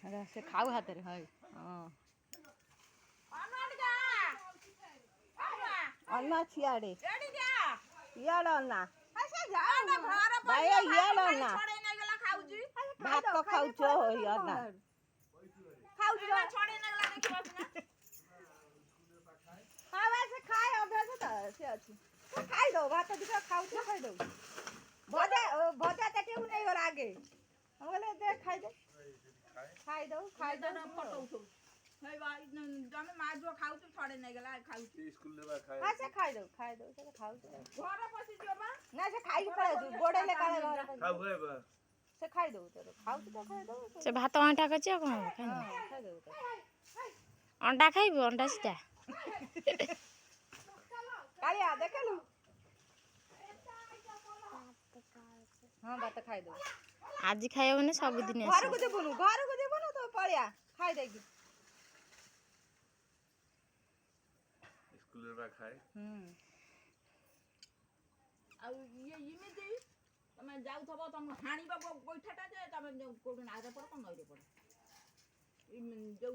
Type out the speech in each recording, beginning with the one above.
से खाऊ हाथ रे हाय हां अन्ना छियाड़े एडी जा याड अन्ना ऐसे जा ना घर भाई याड अन्ना छोड़े नै गेला खाउजी भात को खाउ छो अन्ना खाउ छो छोड़े नै गेला देखि बस ना हां वैसे खाए अभ्यास त से अछि खाइ दो भात दिका खाउ छो खाइ दो भजा भजा तटे नै हो आगे हम बोले दे खाइ दे खाइ दो फोटो उठो हे भाई जमे मा जो खाउ छ छोड़े नै गेला खाउ स्कूल लेबा खाइ हां से खाइ दो से खाउ घर पसी जो बा ना से खाइ पड़े गोड़े ले काले घर खाउ हे बा से खाइ दो तो खाउ तो खाइ दो से भात आटा कछि कोन खाइ दो अंडा खाइबो अंडा सिटा कालिया देखलु हां बात खाइ दो आज खाइबो ने सब दिन घर को देबनु तो पड़िया खाइ देगी स्कूल रे खाए आ ये इमे दे तमे जाउ थबो तम हाणीबा गोइठाटा जे तमे कोन आरे पर कोन नइरे पर इन जो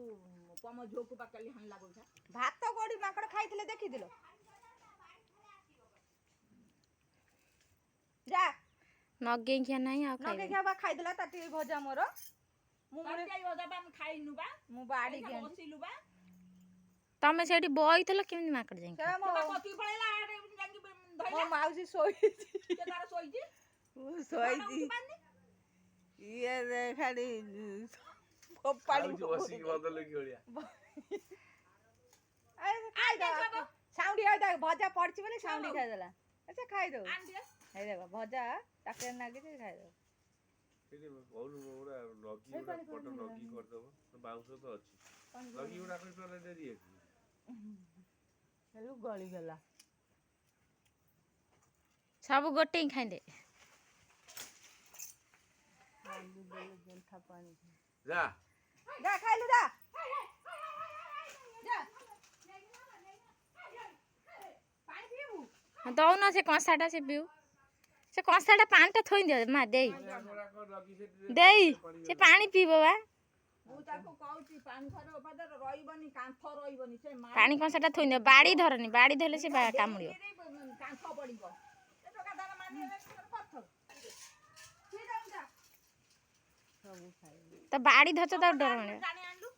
पम झोकु बाकली हान लागोछा भात तो गोडी माकड़ खाइथिले देखि दिलो जा नगे खिया नाही आ खाइ नगे खिया बा खाइ देला ताटी भजा मोर मु मोरे ताटी भजा बा खाइनु बा मु बाडी के बसिलु बा तमे सेठी बइथलो केमि माकड़ जाई से मो कति पळेला जांगी धइला मो माउसी सोइछि के तार सोइछि उ सोइछि ये रे खाली पानी बसी बदल की होलिया ए खाइ दो साउंडी आ भजा पड़छि बोले साउंडी खाइ देला अच्छा खाइ दो हे देखो भजा टाके नागी से खाइ दो एने बहुत मोरा लगी उडा फोटो लगी कर दबो तो बाउंस तो अछि लगी उडा कर तो दे दिए हेलो गली गला सब गोटे खाइ दे आलू बोले जंठा पानी जा खाइलु जा पानी पीबू दौ न से कसाटा से पिउ से कसाटा पानीटा थोइ दे मा देई से पानी पीबो बा मु ताको कहउची पानी थरो ओपादर रहिबनी कांथ रहिबनी से पानी कसाटा थोइ दे बाड़ी धरनी बाड़ी धले से कामुडियो कांथ पडिबो ए टोका दाना माने पत्थर की जाऊ जा सब खाइ त बाड़ी धच त डर माने जाने आनलु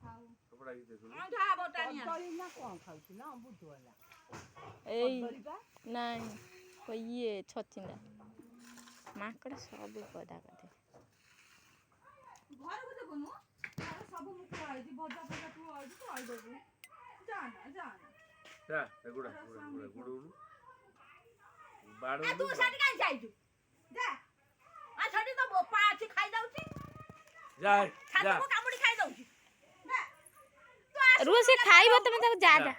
खाऊ कपड़ा की देखलु आ जा बोटानिया करी ना कोन खाउची ना बुझवाला एई नाही ये छचिना माकड़ सब पदा कथे घर को देबनु सब मुख आइजी भजा भजा तू आइजी तो आइ देबु जा जा गुडा बाडो तू साडी काई जाइजु जा आ छडी तो बोपा अछि खाइ जाउची जा छातो को कामुडी खाइ जाउची रुआ से खाइबो तमे जा जा